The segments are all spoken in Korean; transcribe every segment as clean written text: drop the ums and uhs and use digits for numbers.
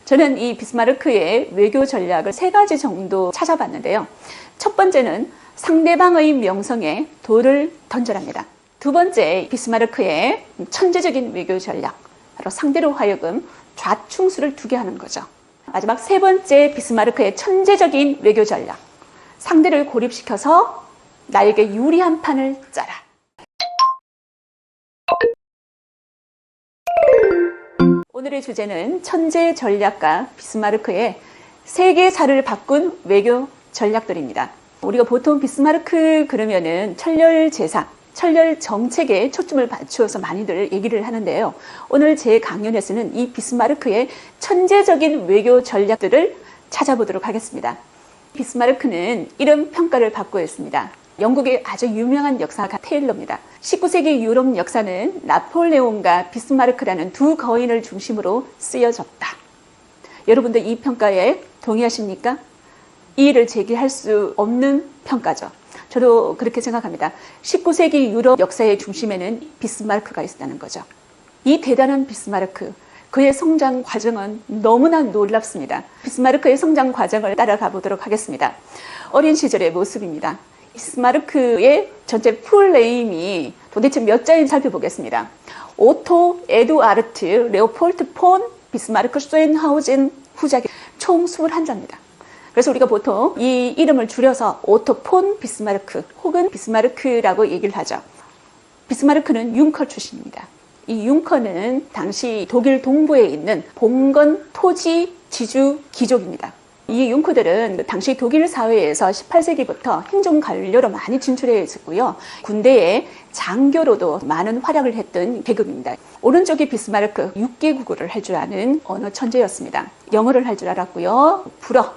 저는 이 비스마르크의 외교 전략을 3가지 정도 찾아봤는데요. 첫 번째는 상대방의 명성에 돌을 던져랍니다. 두 번째, 비스마르크의 천재적인 외교 전략, 바로 상대로 하여금 좌충수를 두게 하는 거죠. 마지막 세 번째, 비스마르크의 천재적인 외교 전략, 상대를 고립시켜서 나에게 유리한 판을 짜라. 오늘의 주제는 천재 전략가 비스마르크의 세계사를 바꾼 외교 전략들입니다. 우리가 보통 비스마르크 그러면은 천렬 제사, 천렬 정책에 초점을 맞추어서 많이들 얘기를 하는데요. 오늘 제 강연에서는 이 비스마르크의 천재적인 외교 전략들을 찾아보도록 하겠습니다. 비스마르크는 이런 평가를 받고 있습니다. 영국의 아주 유명한 역사가 테일러입니다. 19세기 유럽 역사는 나폴레옹과 비스마르크라는 두 거인을 중심으로 쓰여졌다. 여러분들 이 평가에 동의하십니까? 이의를 제기할 수 없는 평가죠. 저도 그렇게 생각합니다. 19세기 유럽 역사의 중심에는 비스마르크가 있었다는 거죠. 이 대단한 비스마르크, 그의 성장 과정은 너무나 놀랍습니다. 비스마르크의 성장 과정을 따라가 보도록 하겠습니다. 어린 시절의 모습입니다. 비스마르크의 전체 풀네임이 도대체 몇 자인지 살펴보겠습니다. 오토 에두아르트 레오폴트 폰 비스마르크 쇼엔하우젠 후작이 총 21자입니다. 그래서 우리가 보통 이 이름을 줄여서 오토 폰 비스마르크 혹은 비스마르크라고 얘기를 하죠. 비스마르크는 융커 출신입니다. 이 융커는 당시 독일 동부에 있는 봉건 토지 지주 귀족입니다. 이 융커들은 당시 독일 사회에서 18세기부터 행정 관료로 많이 진출해 있었고요. 군대의 장교로도 많은 활약을 했던 계급입니다. 오른쪽이 비스마르크 6개 국어를 할 줄 아는 언어 천재였습니다. 영어를 할 줄 알았고요. 불어,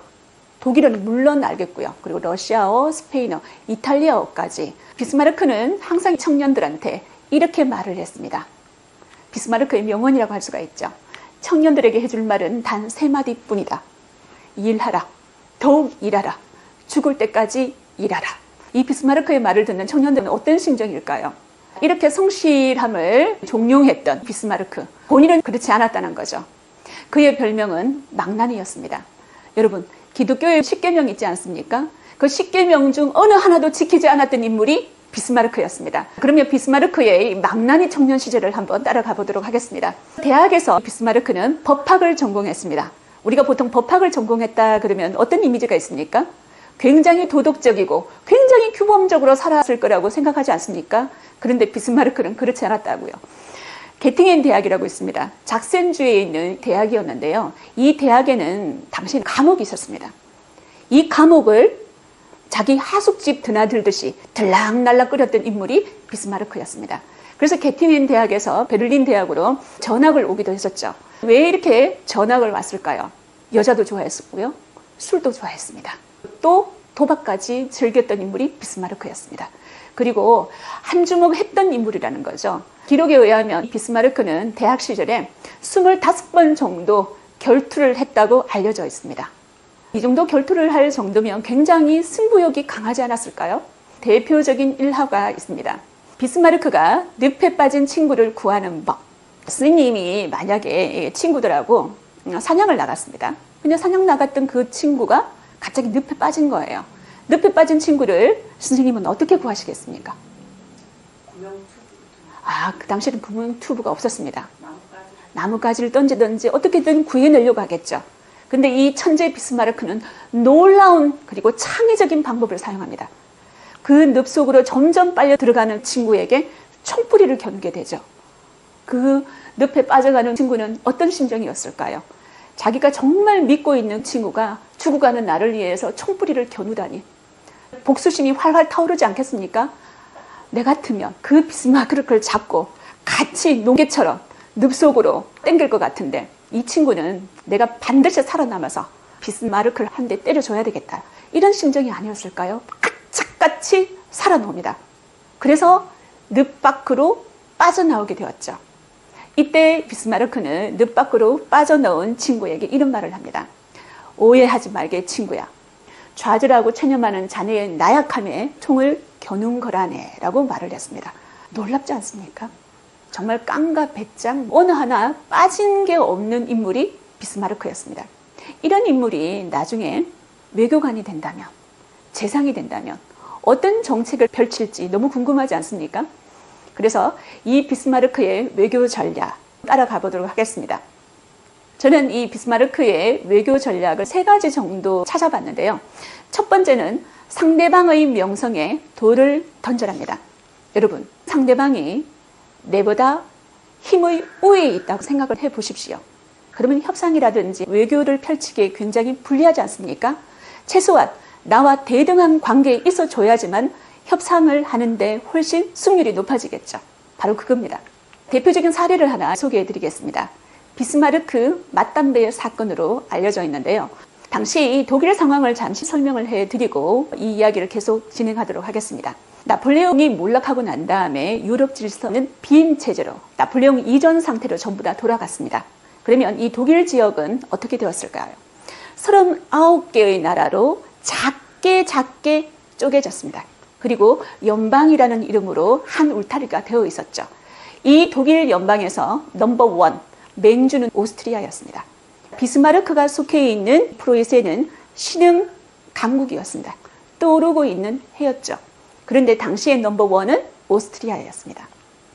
독일어는 물론 알겠고요. 그리고 러시아어, 스페인어, 이탈리아어까지. 비스마르크는 항상 청년들한테 이렇게 말을 했습니다. 비스마르크의 명언이라고 할 수가 있죠. 청년들에게 해줄 말은 단 3마디뿐이다. 일하라. 더욱 일하라. 죽을 때까지 일하라. 이 비스마르크의 말을 듣는 청년들은 어떤 심정일까요? 이렇게 성실함을 종용했던 비스마르크. 본인은 그렇지 않았다는 거죠. 그의 별명은 망나니였습니다. 여러분, 기독교의 10계명 있지 않습니까? 그 10계명 중 어느 하나도 지키지 않았던 인물이 비스마르크였습니다. 그러면 비스마르크의 망나니 청년 시절을 한번 따라가 보도록 하겠습니다. 대학에서 비스마르크는 법학을 전공했습니다. 우리가 보통 법학을 전공했다 그러면 어떤 이미지가 있습니까? 굉장히 도덕적이고 굉장히 규범적으로 살았을 거라고 생각하지 않습니까? 그런데 비스마르크는 그렇지 않았다고요. 게팅엔 대학이라고 있습니다. 작센주에 있는 대학이었는데요. 이 대학에는 당시 감옥이 있었습니다. 이 감옥을 자기 하숙집 드나들듯이 들락날락 끓였던 인물이 비스마르크였습니다. 그래서 게팅엔 대학에서 베를린 대학으로 전학을 오기도 했었죠. 왜 이렇게 전학을 왔을까요? 여자도 좋아했었고요. 술도 좋아했습니다. 또 도박까지 즐겼던 인물이 비스마르크였습니다. 그리고 한주먹 했던 인물이라는 거죠. 기록에 의하면 비스마르크는 대학 시절에 25번 정도 결투를 했다고 알려져 있습니다. 이 정도 결투를 할 정도면 굉장히 승부욕이 강하지 않았을까요? 대표적인 일화가 있습니다. 비스마르크가 늪에 빠진 친구를 구하는 법. 스님이 만약에 친구들하고 사냥을 나갔습니다. 근데 사냥 나갔던 그 친구가 갑자기 늪에 빠진 거예요. 늪에 빠진 친구를 스님은 어떻게 구하시겠습니까? 그 당시에는 구명튜브가 없었습니다. 나뭇가지를 던지든지 어떻게든 구해내려고 하겠죠. 근데 이 천재 비스마르크는 놀라운 그리고 창의적인 방법을 사용합니다. 그 늪 속으로 점점 빨려 들어가는 친구에게 총뿌리를 겨누게 되죠. 그 늪에 빠져가는 친구는 어떤 심정이었을까요? 자기가 정말 믿고 있는 친구가 죽어가는 나를 위해서 총뿌리를 겨누다니 복수심이 활활 타오르지 않겠습니까? 내 같으면 그 비스마르크를 잡고 같이 농개처럼 늪 속으로 땡길 것 같은데 이 친구는 내가 반드시 살아남아서 비스마르크를 한 대 때려줘야 되겠다. 이런 심정이 아니었을까요? 악착같이 살아나옵니다. 그래서 늪 밖으로 빠져나오게 되었죠. 이때 비스마르크는 늪 밖으로 빠져나온 친구에게 이런 말을 합니다. 오해하지 말게 친구야. 좌절하고 체념하는 자네의 나약함에 총을 겨눈 거라네 라고 말을 했습니다. 놀랍지 않습니까? 정말 깡과 배짱 어느 하나 빠진 게 없는 인물이 비스마르크였습니다. 이런 인물이 나중에 외교관이 된다면, 재상이 된다면 어떤 정책을 펼칠지 너무 궁금하지 않습니까? 그래서 이 비스마르크의 외교 전략 따라가 보도록 하겠습니다. 저는 이 비스마르크의 외교 전략을 3가지 정도 찾아봤는데요. 첫 번째는 상대방의 명성에 돌을 던져랍니다. 여러분, 상대방이 내보다 힘의 우위에 있다고 생각을 해보십시오. 그러면 협상이라든지 외교를 펼치기에 굉장히 불리하지 않습니까? 최소한 나와 대등한 관계에 있어줘야지만 협상을 하는데 훨씬 승률이 높아지겠죠. 바로 그겁니다. 대표적인 사례를 하나 소개해드리겠습니다. 비스마르크 맞담배 사건으로 알려져 있는데요. 당시 독일 상황을 잠시 설명을 해드리고 이 이야기를 계속 진행하도록 하겠습니다. 나폴레옹이 몰락하고 난 다음에 유럽 질서는 빈 체제로 나폴레옹 이전 상태로 전부 다 돌아갔습니다. 그러면 이 독일 지역은 어떻게 되었을까요? 39개의 나라로 작게 쪼개졌습니다. 그리고 연방이라는 이름으로 한 울타리가 되어 있었죠. 이 독일 연방에서 넘버 1, 맹주는 오스트리아였습니다. 비스마르크가 속해 있는 프로이센은 신흥 강국이었습니다. 떠오르고 있는 해였죠. 그런데 당시의 넘버 1은 오스트리아였습니다.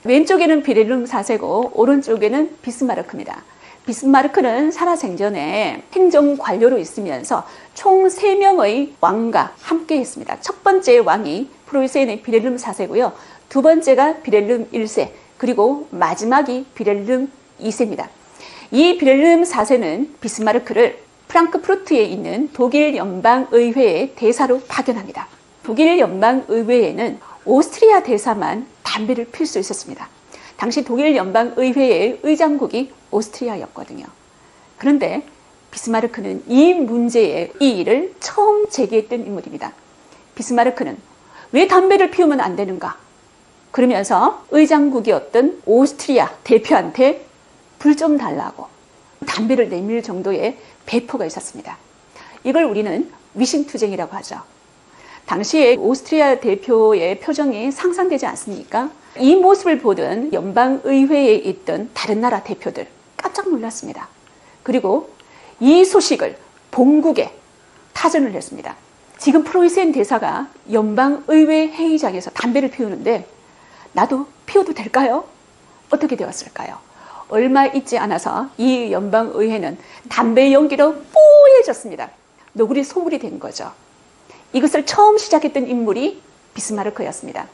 왼쪽에는 비렐름 4세고 오른쪽에는 비스마르크입니다. 비스마르크는 살아생전에 행정관료로 있으면서 총 3명의 왕과 함께 했습니다. 첫 번째 왕이 프로이센의 비렐름 4세고요. 두 번째가 비렐름 1세, 그리고 마지막이 비렐름 2세입니다. 이 비렐름 4세는 비스마르크를 프랑크푸르트에 있는 독일 연방의회의 대사로 파견합니다. 독일 연방의회에는 오스트리아 대사만 담배를 필 수 있었습니다. 당시 독일 연방의회의 의장국이 오스트리아였거든요. 그런데 비스마르크는 이 문제의 이 일을 처음 제기했던 인물입니다. 비스마르크는 왜 담배를 피우면 안 되는가? 그러면서 의장국이었던 오스트리아 대표한테 불 좀 달라고 담배를 내밀 정도의 배포가 있었습니다. 이걸 우리는 위신투쟁이라고 하죠. 당시에 오스트리아 대표의 표정이 상상되지 않습니까? 이 모습을 보던 연방의회에 있던 다른 나라 대표들 깜짝 놀랐습니다. 그리고 이 소식을 본국에 타전을 했습니다. 지금 프로이센 대사가 연방의회 회의장에서 담배를 피우는데 나도 피워도 될까요? 어떻게 되었을까요? 얼마 있지 않아서 이 연방의회는 담배 연기로 뽀얘졌습니다. 너구리 소굴이 된 거죠. 이것을 처음 시작했던 인물이 비스마르크였습니다.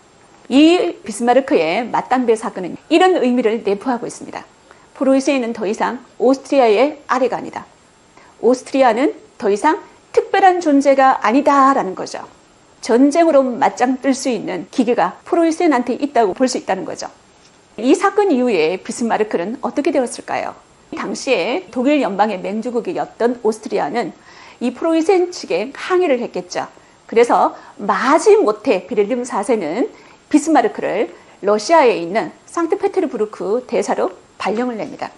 이 비스마르크의 맞담배 사건은 이런 의미를 내포하고 있습니다. 프로이센은 더 이상 오스트리아의 아래가 아니다. 오스트리아는 더 이상 특별한 존재가 아니다라는 거죠. 전쟁으로 맞짱 뜰 수 있는 기계가 프로이센한테 있다고 볼 수 있다는 거죠. 이 사건 이후에 비스마르크는 어떻게 되었을까요? 당시에 독일 연방의 맹주국이었던 오스트리아는 이 프로이센 측에 항의를 했겠죠. 그래서 마지못해 비렐름 4세는 비스마르크를 러시아에 있는 상트페테르부르크 대사로 발령을 냅니다.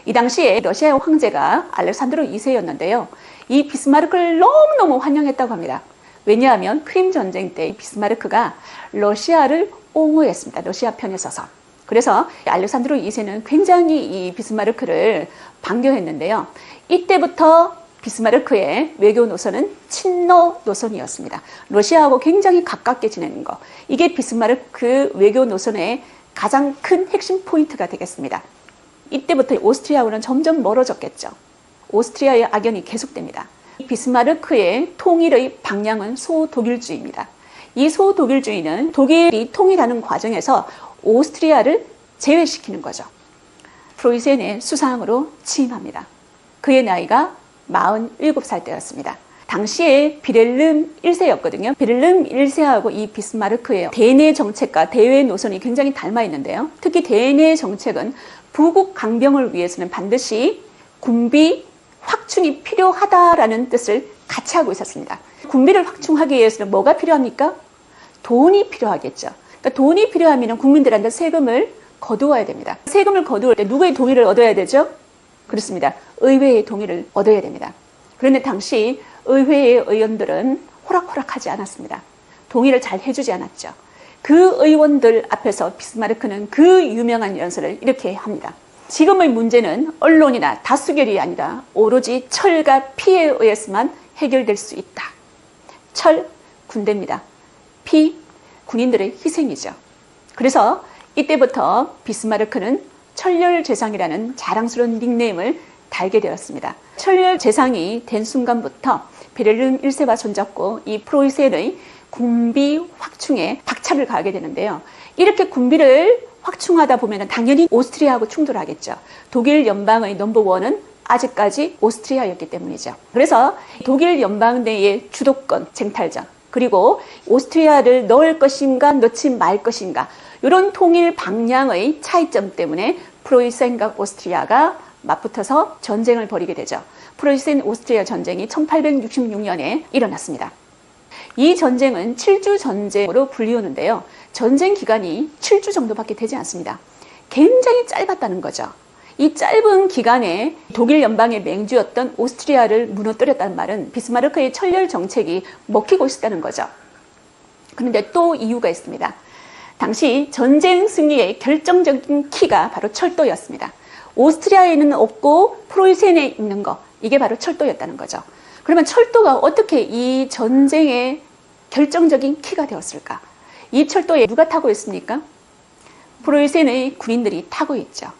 이 당시에 러시아의 황제가 알렉산드로 2세였는데요. 이 비스마르크를 너무너무 환영했다고 합니다. 왜냐하면 크림 전쟁 때 비스마르크가 러시아를 옹호했습니다. 러시아 편에 서서. 그래서 알렉산드로 2세는 굉장히 이 비스마르크를 반겨했는데요. 이때부터 비스마르크의 외교 노선은 친러 노선이었습니다. 러시아하고 굉장히 가깝게 지내는 거. 이게 비스마르크 외교 노선의 가장 큰 핵심 포인트가 되겠습니다. 이때부터 오스트리아하고는 점점 멀어졌겠죠. 오스트리아의 악연이 계속됩니다. 비스마르크의 통일의 방향은 소독일주의입니다. 이 소독일주의는 독일이 통일하는 과정에서 오스트리아를 제외시키는 거죠. 프로이센의 수상으로 취임합니다. 그의 나이가 47살 때였습니다. 당시에 비렐름 1세였거든요. 비렐름 1세하고 이 비스마르크의 대내 정책과 대외 노선이 굉장히 닮아 있는데요. 특히 대내 정책은 부국 강병을 위해서는 반드시 군비 확충이 필요하다라는 뜻을 같이 하고 있었습니다. 군비를 확충하기 위해서는 뭐가 필요합니까? 돈이 필요하겠죠. 그러니까 돈이 필요하면 국민들한테 세금을 거두어야 됩니다. 세금을 거두을 때 누구의 동의를 얻어야 되죠? 그렇습니다. 의회의 동의를 얻어야 됩니다. 그런데 당시 의회의 의원들은 호락호락하지 않았습니다. 동의를 잘 해주지 않았죠. 그 의원들 앞에서 비스마르크는 그 유명한 연설을 이렇게 합니다. 지금의 문제는 언론이나 다수결이 아니라 오로지 철과 피에 의해서만 해결될 수 있다. 철, 군대입니다. 피, 군인들의 희생이죠. 그래서 이때부터 비스마르크는 철렬제상이라는 자랑스러운 닉네임을 달게 되었습니다. 철렬제상이 된 순간부터 베를린 1세와 손잡고 이 프로이센의 군비 확충에 박차를 가하게 되는데요. 이렇게 군비를 확충하다 보면 당연히 오스트리아하고 충돌하겠죠. 독일 연방의 넘버원은 아직까지 오스트리아였기 때문이죠. 그래서 독일 연방 내의 주도권 쟁탈전, 그리고 오스트리아를 넣을 것인가 넣지 말 것인가, 이런 통일 방향의 차이점 때문에 프로이센과 오스트리아가 맞붙어서 전쟁을 벌이게 되죠. 프로이센 오스트리아 전쟁이 1866년에 일어났습니다. 이 전쟁은 7주 전쟁으로 불리우는데요. 전쟁 기간이 7주 정도밖에 되지 않습니다. 굉장히 짧았다는 거죠. 이 짧은 기간에 독일 연방의 맹주였던 오스트리아를 무너뜨렸다는 말은 비스마르크의 철렬 정책이 먹히고 있었다는 거죠. 그런데 또 이유가 있습니다. 당시 전쟁 승리의 결정적인 키가 바로 철도였습니다. 오스트리아에는 없고 프로이센에 있는 거, 이게 바로 철도였다는 거죠. 그러면 철도가 어떻게 이 전쟁의 결정적인 키가 되었을까? 이 철도에 누가 타고 있습니까? 프로이센의 군인들이 타고 있죠.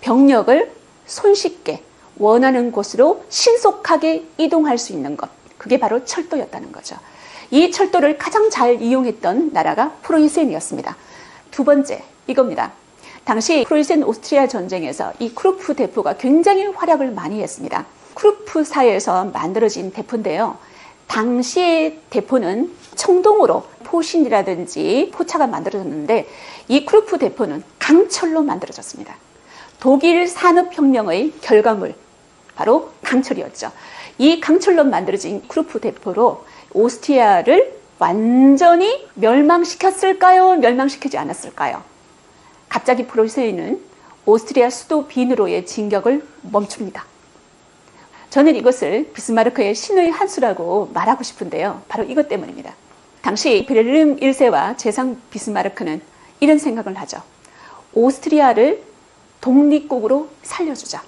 병력을 손쉽게 원하는 곳으로 신속하게 이동할 수 있는 것, 그게 바로 철도였다는 거죠. 이 철도를 가장 잘 이용했던 나라가 프로이센이었습니다. 두 번째, 이겁니다. 당시 프로이센 오스트리아 전쟁에서 이 크루프 대포가 굉장히 활약을 많이 했습니다. 크루프사에서 만들어진 대포인데요. 당시의 대포는 청동으로 포신이라든지 포차가 만들어졌는데, 이 크루프 대포는 강철로 만들어졌습니다. 독일 산업혁명의 결과물, 바로 강철이었죠. 이 강철로 만들어진 크루프 대포로 오스트리아를 완전히 멸망시켰을까요? 멸망시키지 않았을까요? 갑자기 프로이센은 오스트리아 수도 빈으로의 진격을 멈춥니다. 저는 이것을 비스마르크의 신의 한 수라고 말하고 싶은데요. 바로 이것 때문입니다. 당시 베를린 1세와 제상 비스마르크는 이런 생각을 하죠. 오스트리아를 독립국으로 살려주자.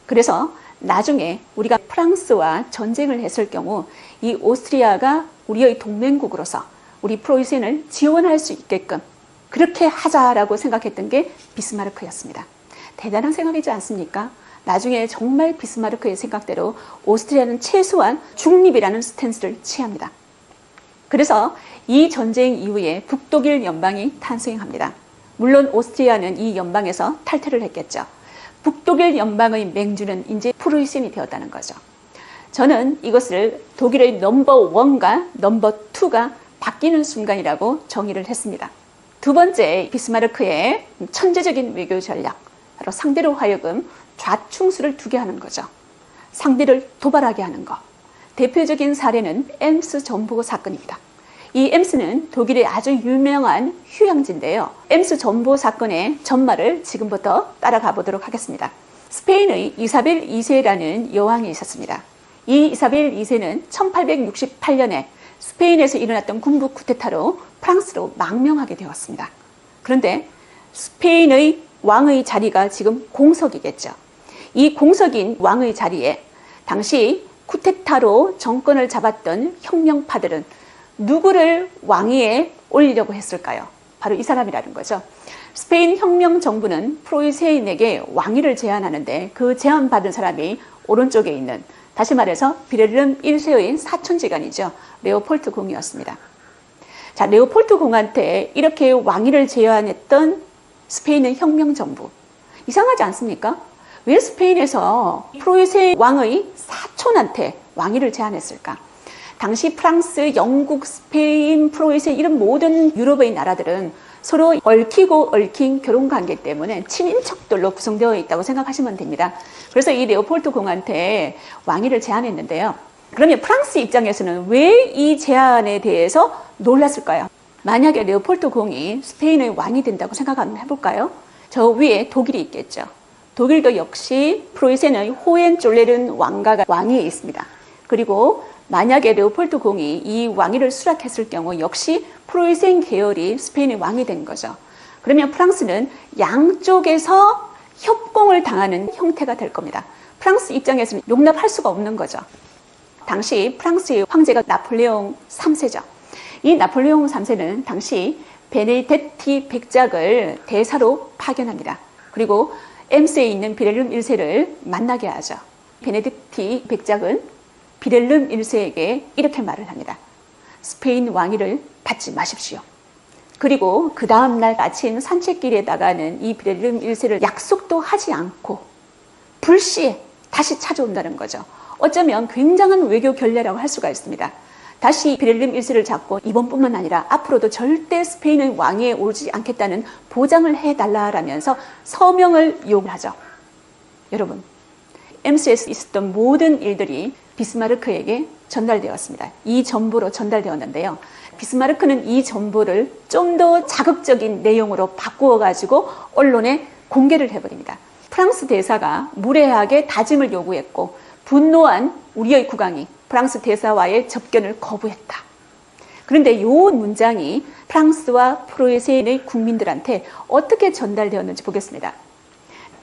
그래서 나중에 우리가 프랑스와 전쟁을 했을 경우 이 오스트리아가 우리의 동맹국으로서 우리 프로이센을 지원할 수 있게끔 그렇게 하자라고 생각했던 게 비스마르크였습니다. 대단한 생각이지 않습니까? 나중에 정말 비스마르크의 생각대로 오스트리아는 최소한 중립이라는 스탠스를 취합니다. 그래서 이 전쟁 이후에 북독일 연방이 탄생합니다. 물론 오스트리아는 이 연방에서 탈퇴를 했겠죠. 북독일 연방의 맹주는 이제 프로이센이 되었다는 거죠. 저는 이것을 독일의 넘버 1과 넘버 2가 바뀌는 순간이라고 정의를 했습니다. 두 번째, 비스마르크의 천재적인 외교 전략, 바로 상대로 하여금 좌충수를 두게 하는 거죠. 상대를 도발하게 하는 것. 대표적인 사례는 엠스 전보 사건입니다. 이 엠스는 독일의 아주 유명한 휴양지인데요. 엠스 전보 사건의 전말을 지금부터 따라가 보도록 하겠습니다. 스페인의 이사벨 2세라는 여왕이 있었습니다. 이 이사벨 2세는 1868년에 스페인에서 일어났던 군부 쿠데타로 프랑스로 망명하게 되었습니다. 그런데 스페인의 왕의 자리가 지금 공석이겠죠. 이 공석인 왕의 자리에 당시 쿠데타로 정권을 잡았던 혁명파들은 누구를 왕위에 올리려고 했을까요? 바로 이 사람이라는 거죠. 스페인 혁명 정부는 프로이센에게 왕위를 제안하는데 그 제안받은 사람이 오른쪽에 있는, 다시 말해서 베를린 1세의 사촌지간이죠. 레오폴트 공이었습니다. 자, 레오폴트 공한테 이렇게 왕위를 제안했던 스페인의 혁명 정부. 이상하지 않습니까? 왜 스페인에서 프로이센 왕의 사촌한테 왕위를 제안했을까? 당시 프랑스, 영국, 스페인, 프로이센 이런 모든 유럽의 나라들은 서로 얽히고 얽힌 결혼관계 때문에 친인척들로 구성되어 있다고 생각하시면 됩니다. 그래서 이 레오폴드 공한테 왕위를 제안했는데요. 그러면 프랑스 입장에서는 왜 이 제안에 대해서 놀랐을까요? 만약에 레오폴드 공이 스페인의 왕이 된다고 생각 한번 해볼까요? 저 위에 독일이 있겠죠. 독일도 역시 프로이센의 호헨졸레른 왕가가 왕위에 있습니다. 그리고 만약에 레오폴드 공이 이 왕위를 수락했을 경우 역시 프로이센 계열이 스페인의 왕이 된 거죠. 그러면 프랑스는 양쪽에서 협공을 당하는 형태가 될 겁니다. 프랑스 입장에서는 용납할 수가 없는 거죠. 당시 프랑스의 황제가 나폴레옹 3세죠. 이 나폴레옹 3세는 당시 베네데티 백작을 대사로 파견합니다. 그리고 엠스에 있는 비렐름 1세를 만나게 하죠. 베네딕티 백작은 비렐름 1세에게 이렇게 말을 합니다. 스페인 왕위를 받지 마십시오. 그리고 그 다음날 아침 산책길에 나가는 이 비렐름 1세를 약속도 하지 않고 불시에 다시 찾아온다는 거죠. 어쩌면 굉장한 외교 결례라고 할 수가 있습니다. 다시 비렐름 1세를 잡고 이번뿐만 아니라 앞으로도 절대 스페인의 왕위에 오르지 않겠다는 보장을 해달라라면서 서명을 요구하죠. 여러분, 엠스에서 있었던 모든 일들이 비스마르크에게 전달되었습니다. 이 정보로 전달되었는데요. 비스마르크는 이 정보를 좀 더 자극적인 내용으로 바꾸어가지고 언론에 공개를 해버립니다. 프랑스 대사가 무례하게 다짐을 요구했고 분노한 우리의 국왕이 프랑스 대사와의 접견을 거부했다. 그런데 이 문장이 프랑스와 프로이센의 국민들한테 어떻게 전달되었는지 보겠습니다.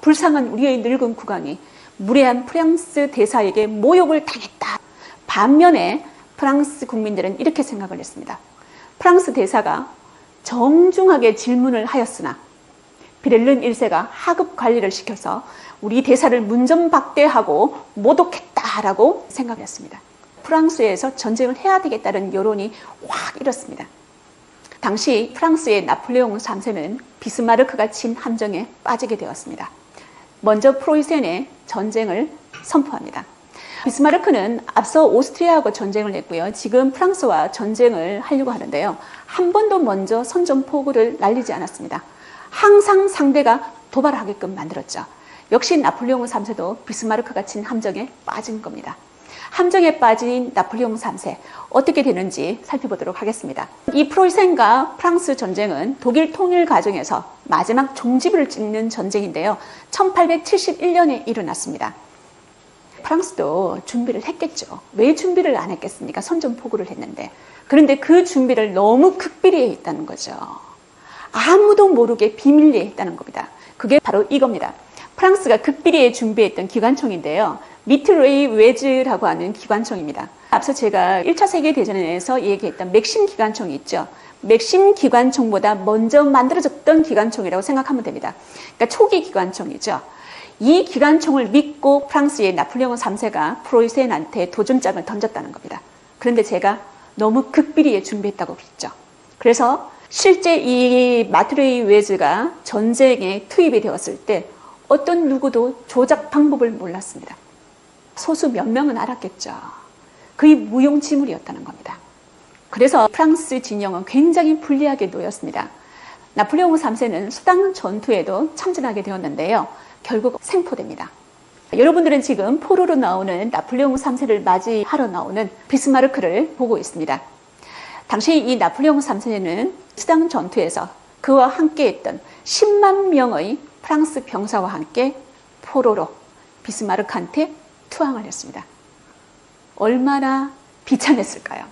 불쌍한 우리의 늙은 국왕이 무례한 프랑스 대사에게 모욕을 당했다. 반면에 프랑스 국민들은 이렇게 생각을 했습니다. 프랑스 대사가 정중하게 질문을 하였으나 비렐름 1세가 하급 관리를 시켜서 우리 대사를 문전박대하고 모독했다라고 생각했습니다. 프랑스에서 전쟁을 해야 되겠다는 여론이 확 일었습니다. 당시 프랑스의 나폴레옹 3세는 비스마르크가 친 함정에 빠지게 되었습니다. 먼저 프로이센에 전쟁을 선포합니다. 비스마르크는 앞서 오스트리아하고 전쟁을 했고요. 지금 프랑스와 전쟁을 하려고 하는데요. 한 번도 먼저 선전포고를 날리지 않았습니다. 항상 상대가 도발하게끔 만들었죠. 역시 나폴레옹 3세도 비스마르크가 친 함정에 빠진 겁니다. 함정에 빠진 나폴레옹 3세 어떻게 되는지 살펴보도록 하겠습니다. 이 프로이센과 프랑스 전쟁은 독일 통일 과정에서 마지막 종지부를 찍는 전쟁인데요. 1871년에 일어났습니다. 프랑스도 준비를 했겠죠. 왜 준비를 안 했겠습니까? 선전포고를 했는데. 그런데 그 준비를 너무 극비리에 했다는 거죠. 아무도 모르게 비밀리에 했다는 겁니다. 그게 바로 이겁니다. 프랑스가 극비리에 준비했던 기관총인데요. 미트레이 웨즈라고 하는 기관총입니다. 앞서 제가 1차 세계대전에서 얘기했던 맥심 기관총이 있죠. 맥심 기관총보다 먼저 만들어졌던 기관총이라고 생각하면 됩니다. 그러니까 초기 기관총이죠. 이 기관총을 믿고 프랑스의 나폴레옹 3세가 프로이센한테 도전장을 던졌다는 겁니다. 그런데 제가 너무 극비리에 준비했다고 그랬죠. 그래서 실제 이 마트레이 웨즈가 전쟁에 투입이 되었을 때 어떤 누구도 조작 방법을 몰랐습니다. 소수 몇 명은 알았겠죠. 거의 무용지물이었다는 겁니다. 그래서 프랑스 진영은 굉장히 불리하게 놓였습니다. 나폴레옹 3세는 수당 전투에도 참전하게 되었는데요. 결국 생포됩니다. 여러분들은 지금 포로로 나오는 나폴레옹 3세를 맞이하러 나오는 비스마르크를 보고 있습니다. 당시 이 나폴레옹 3세는 수당 전투에서 그와 함께했던 10만 명의 프랑스 병사와 함께 포로로 비스마르크한테 투항을 했습니다. 얼마나 비참했을까요?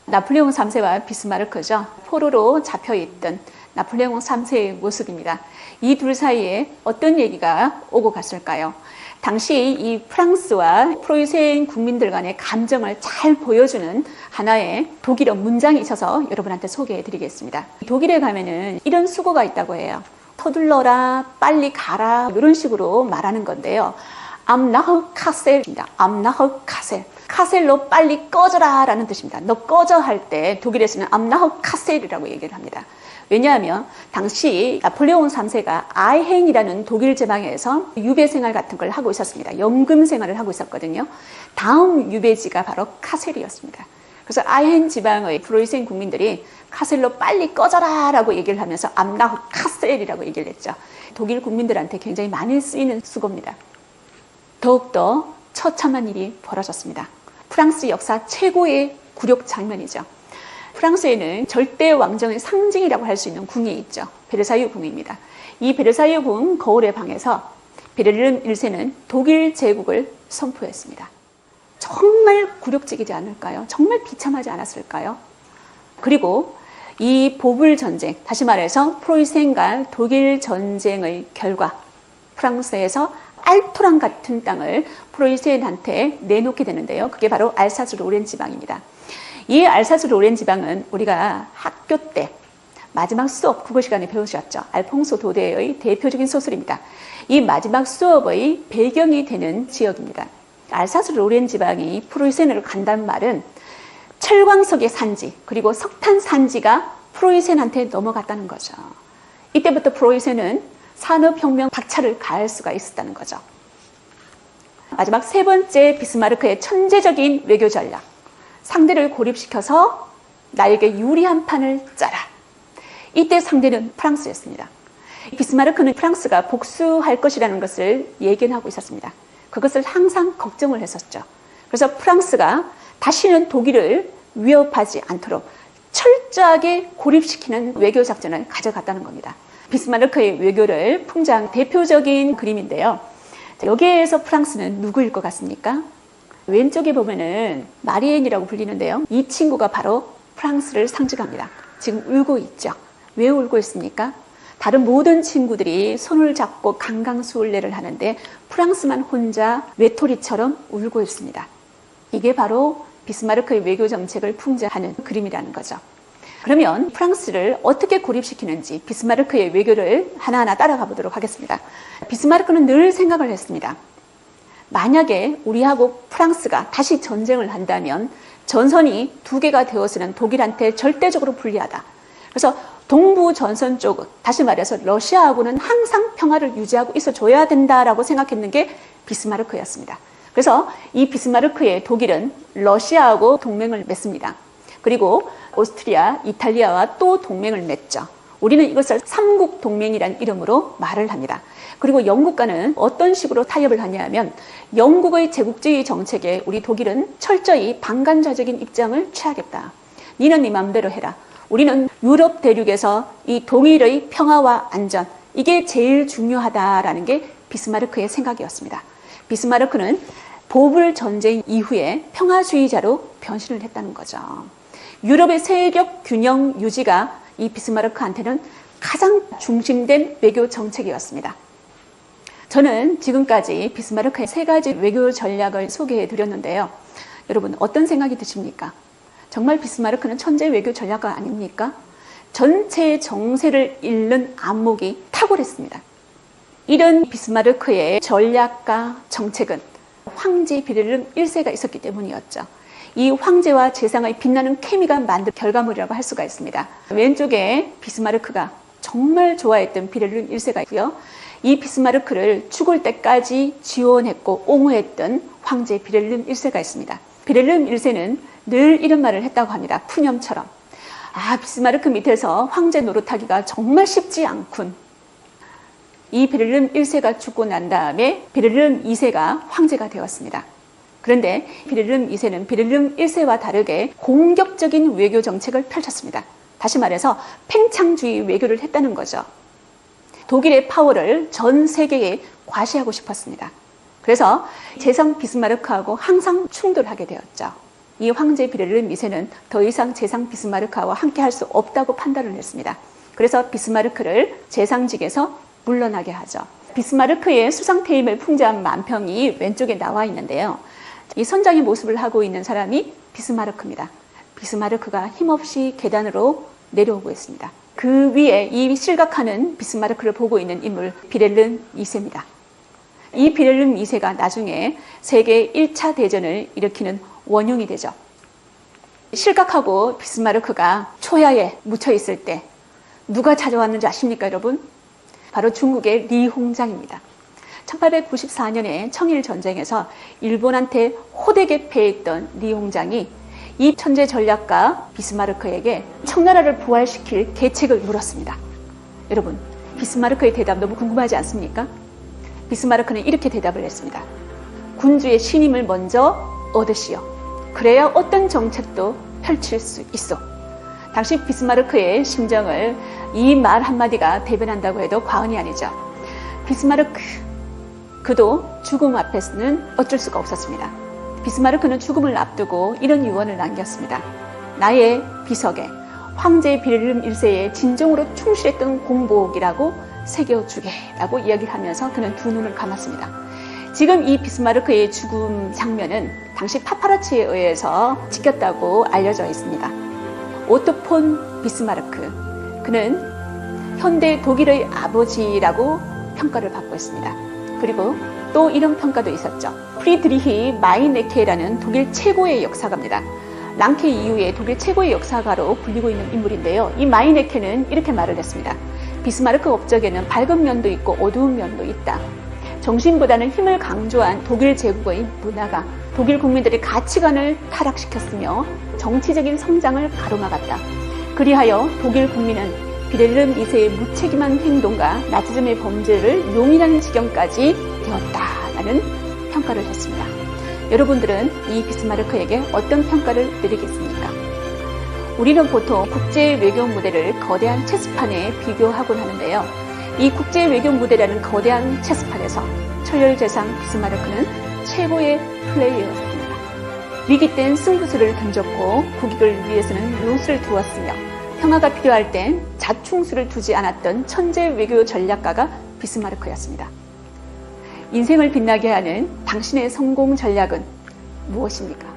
나폴레옹 3세와 비스마르크죠. 포로로 잡혀있던 나폴레옹 3세의 모습입니다. 이 둘 사이에 어떤 얘기가 오고 갔을까요? 당시 이 프랑스와 프로이센 국민들 간의 감정을 잘 보여주는 하나의 독일어 문장이 있어서 여러분한테 소개해 드리겠습니다. 독일에 가면은 이런 수고가 있다고 해요. 서둘러라, 빨리 가라, 이런 식으로 말하는 건데요. Am nach Kassel입니다. Am nach Kassel. 카셀로 빨리 꺼져라 라는 뜻입니다. 너 꺼져 할 때 독일에서는 Am nach Kassel이라고 얘기를 합니다. 왜냐하면 당시 나폴레옹 3세가 아이헨이라는 독일 지방에서 유배 생활 같은 걸 하고 있었습니다. 연금 생활을 하고 있었거든요. 다음 유배지가 바로 카셀이었습니다. 그래서 아이헨 지방의 프로이센 국민들이 카셀로 빨리 꺼져라 라고 얘기를 하면서 Am nach Kassel이라고 얘기를 했죠. 독일 국민들한테 굉장히 많이 쓰이는 수고입니다. 더욱더 처참한 일이 벌어졌습니다. 프랑스 역사 최고의 굴욕 장면이죠. 프랑스에는 절대 왕정의 상징이라고 할 수 있는 궁이 있죠. 베르사유 궁입니다. 이 베르사유 궁 거울의 방에서 베를린 1세는 독일 제국을 선포했습니다. 정말 굴욕적이지 않을까요? 정말 비참하지 않았을까요? 그리고 이 보불 전쟁, 다시 말해서 프로이센과 독일 전쟁의 결과, 프랑스에서 알토란 같은 땅을 프로이센한테 내놓게 되는데요. 그게 바로 알사스 로렌 지방입니다. 이 알사스 로렌 지방은 우리가 학교 때 마지막 수업 국어 시간에 배우셨죠. 알퐁소 도데의 대표적인 소설입니다. 이 마지막 수업의 배경이 되는 지역입니다. 알사스 로렌 지방이 프로이센으로 간다는 말은 철광석의 산지 그리고 석탄 산지가 프로이센한테 넘어갔다는 거죠. 이때부터 프로이센은 산업혁명 박차를 가할 수가 있었다는 거죠. 마지막 세 번째 비스마르크의 천재적인 외교 전략. 상대를 고립시켜서 나에게 유리한 판을 짜라. 이때 상대는 프랑스였습니다. 비스마르크는 프랑스가 복수할 것이라는 것을 예견하고 있었습니다. 그것을 항상 걱정을 했었죠. 그래서 프랑스가 다시는 독일을 위협하지 않도록 철저하게 고립시키는 외교 작전을 가져갔다는 겁니다. 비스마르크의 외교를 풍자한 대표적인 그림인데요. 여기에서 프랑스는 누구일 것 같습니까? 왼쪽에 보면은 마리엔이라고 불리는데요. 이 친구가 바로 프랑스를 상징합니다. 지금 울고 있죠. 왜 울고 있습니까? 다른 모든 친구들이 손을 잡고 강강수월래를 하는데 프랑스만 혼자 외톨이처럼 울고 있습니다. 이게 바로 비스마르크의 외교 정책을 풍자하는 그림이라는 거죠. 그러면 프랑스를 어떻게 고립시키는지 비스마르크의 외교를 하나하나 따라가 보도록 하겠습니다. 비스마르크는 늘 생각을 했습니다. 만약에 우리하고 프랑스가 다시 전쟁을 한다면 전선이 두 개가 되어서는 독일한테 절대적으로 불리하다. 그래서 동부 전선 쪽, 다시 말해서 러시아하고는 항상 평화를 유지하고 있어줘야 된다라고 생각했는 게 비스마르크였습니다. 그래서 이 비스마르크의 독일은 러시아하고 동맹을 맺습니다. 그리고 오스트리아, 이탈리아와 또 동맹을 맺죠. 우리는 이것을 삼국 동맹이라는 이름으로 말을 합니다. 그리고 영국과는 어떤 식으로 타협을 하냐면 영국의 제국주의 정책에 우리 독일은 철저히 반간자적인 입장을 취하겠다. 니는 네 맘대로 해라. 우리는 유럽 대륙에서 이 동일의 평화와 안전, 이게 제일 중요하다라는 게 비스마르크의 생각이었습니다. 비스마르크는 보불 전쟁 이후에 평화주의자로 변신을 했다는 거죠. 유럽의 세력 균형 유지가 이 비스마르크한테는 가장 중심된 외교 정책이었습니다. 저는 지금까지 비스마르크의 세 가지 외교 전략을 소개해 드렸는데요. 여러분 어떤 생각이 드십니까? 정말 비스마르크는 천재 외교 전략가 아닙니까? 전체 정세를 읽는 안목이 탁월했습니다. 이런 비스마르크의 전략가 정책은 황제 비렐름 1세가 있었기 때문이었죠. 이 황제와 재상의 빛나는 케미가 만든 결과물이라고 할 수가 있습니다. 왼쪽에 비스마르크가 정말 좋아했던 비렐름 1세가 있고요. 이 비스마르크를 죽을 때까지 지원했고 옹호했던 황제 비렐름 1세가 있습니다. 비렐름 1세는 늘 이런 말을 했다고 합니다. 푸념처럼. 비스마르크 밑에서 황제 노릇하기가 정말 쉽지 않군. 이 비렐름 1세가 죽고 난 다음에 비렐름 2세가 황제가 되었습니다. 그런데 비렐름 2세는 비렐름 1세와 다르게 공격적인 외교 정책을 펼쳤습니다. 다시 말해서 팽창주의 외교를 했다는 거죠. 독일의 파워를 전 세계에 과시하고 싶었습니다. 그래서 재상 비스마르크하고 항상 충돌하게 되었죠. 이 황제 비렐름 2세는 더 이상 재상 비스마르크와 함께 할 수 없다고 판단을 했습니다. 그래서 비스마르크를 재상직에서 물러나게 하죠. 비스마르크의 수상퇴임을 풍자한 만평이 왼쪽에 나와 있는데요. 이 선장의 모습을 하고 있는 사람이 비스마르크입니다. 비스마르크가 힘없이 계단으로 내려오고 있습니다. 그 위에 이 실각하는 비스마르크를 보고 있는 인물 비렐름 2세입니다. 이 비렐름 2세가 나중에 세계 1차 대전을 일으키는 원흉이 되죠. 실각하고 비스마르크가 초야에 묻혀 있을 때 누가 찾아왔는지 아십니까, 여러분? 바로 중국의 리홍장입니다. 1894년에 청일전쟁에서 일본한테 호되게 패했던 리홍장이 이 천재 전략가 비스마르크에게 청나라를 부활시킬 계책을 물었습니다. 여러분, 비스마르크의 대답 너무 궁금하지 않습니까? 비스마르크는 이렇게 대답을 했습니다. 군주의 신임을 먼저 얻으시오. 그래야 어떤 정책도 펼칠 수 있어. 당시 비스마르크의 심정을 이 말 한마디가 대변한다고 해도 과언이 아니죠. 비스마르크, 그도 죽음 앞에서는 어쩔 수가 없었습니다. 비스마르크는 죽음을 앞두고 이런 유언을 남겼습니다. 나의 비석에 황제 비렐름 1세의 진정으로 충실했던 공복이라고 새겨주게라고 이야기를 하면서 그는 두 눈을 감았습니다. 지금 이 비스마르크의 죽음 장면은 당시 파파라치에 의해서 찍혔다고 알려져 있습니다. 오토 폰 비스마르크, 그는 현대 독일의 아버지라고 평가를 받고 있습니다. 그리고 또 이런 평가도 있었죠. 프리드리히 마이네케라는 독일 최고의 역사가입니다. 랑케 이후에 독일 최고의 역사가로 불리고 있는 인물인데요. 이 마이네케는 이렇게 말을 했습니다. 비스마르크 업적에는 밝은 면도 있고 어두운 면도 있다. 정신보다는 힘을 강조한 독일 제국의 문화가 독일 국민들의 가치관을 타락시켰으며 정치적인 성장을 가로막았다. 그리하여 독일 국민은 빌헬름 2세의 무책임한 행동과 나치즘의 범죄를 용인하는 지경까지 되었다라는 평가를 했습니다. 여러분들은 이 비스마르크에게 어떤 평가를 내리겠습니까? 우리는 보통 국제 외교 무대를 거대한 체스판에 비교하곤 하는데요. 이 국제 외교 무대라는 거대한 체스판에서 천렬재상 비스마르크는 최고의 플레이어였습니다. 위기 땐 승부수를 던졌고 국익을 위해서는 요수를 두었으며 평화가 필요할 땐 자충수를 두지 않았던 천재 외교 전략가가 비스마르크였습니다. 인생을 빛나게 하는 당신의 성공 전략은 무엇입니까?